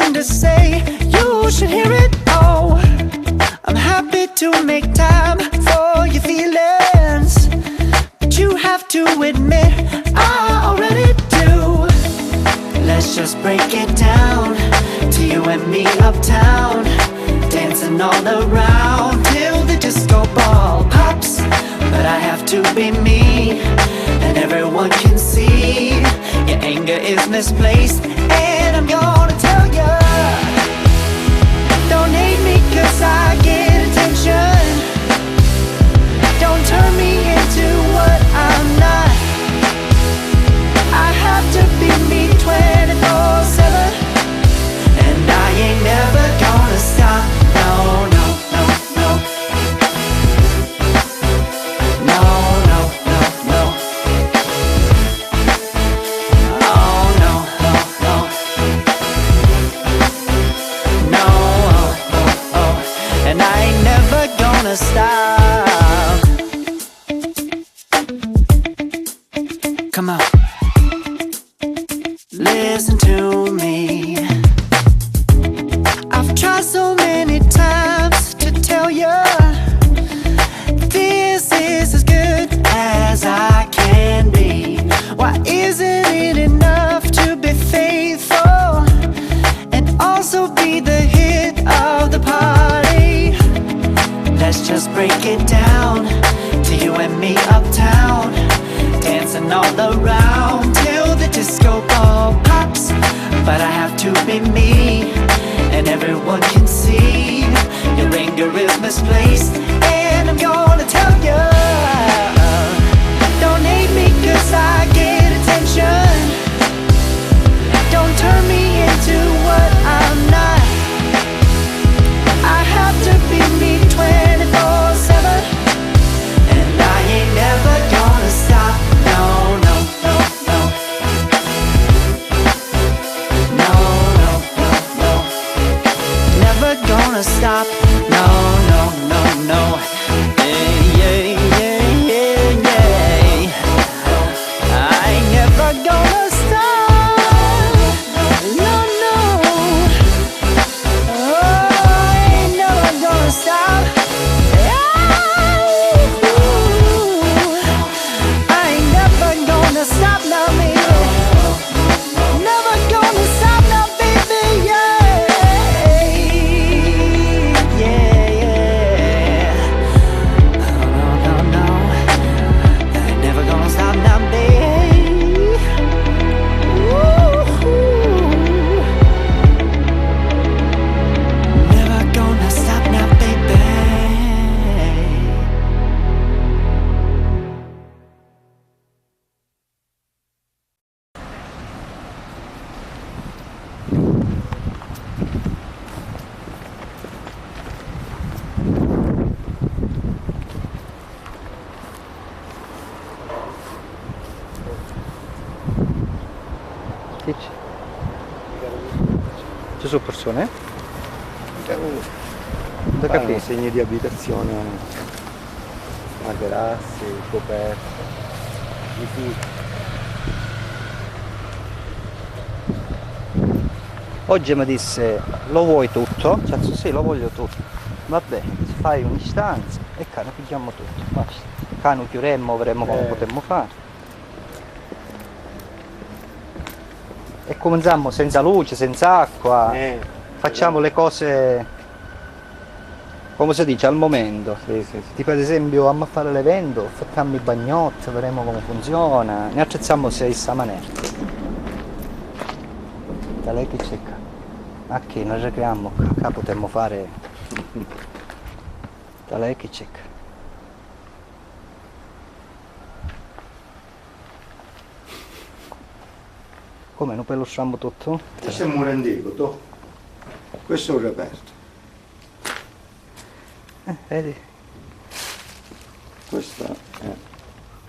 something to say, you should hear it. Oh, I'm happy to make time for your feelings, but you have to admit I already do. Let's just break it down to you and me uptown, dancing all around till the disco ball pops. But I have to be me, and everyone can see your anger is misplaced. And I'm gonna tell ya, don't hate me cause I get attention. Don't turn me into what I'm not. I have to be me 24/7, and I ain't never gonna stop. No, no, no, no. No, no, no, no. Oh, no, no, no. No, oh, oh, oh. And I ain't never gonna stop. Come on. Listen to me. I've tried so many times to tell you this is as good as I can be. Why isn't it enough to be faithful and also be the hit of the party? Let's just break it down to you and me uptown, dancing all around till the disco ball pops. But I have to be me, and everyone can see your anger is misplaced. And I'm gonna tell you, don't hate me cause I get attention. Don't turn me into what I'm not. I have to be me 24/7, and I ain't never gonna stop. No, no, no, no. No, no, no, no. Never gonna stop. No, no, no, no. Yeah, yeah, yeah, yeah, yeah. I ain't never gonna stop. No, no. Oh, I ain't never gonna stop. I ain't never gonna stop now, baby. Never gonna stop now, baby. Yeah, yeah, yeah. Oh, no, no, no. I ain't never gonna stop now, baby. Woo-hoo. Never gonna stop now, baby. Che c'è? Ci sono persone? Da capire. Segni di abitazione, materassi, coperte, di tutto. Oggi mi disse, lo vuoi tutto? Cioè, sì, lo voglio tutto. Vabbè, fai un'istanza e cano pigliamo tutto. Basta. Cano chiudemmo, vedremo come potremmo fare. E cominciamo senza luce, senza acqua, facciamo le cose, come si dice, al momento. Sì, sì, sì. Tipo ad esempio, andiamo a fare l'evento, facciamo i bagnotti, vedremo come funziona, ne attrezziamo se sta maniera. Da lei che c'è qua? A che noi recreiamo qua potremmo fare, da lei che c'è qua? Come, non pelusciamo tutto? Questo è un muro antico, tu. Questo è un reperto. Vedi? Questo è...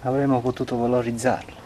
Avremmo potuto valorizzarlo.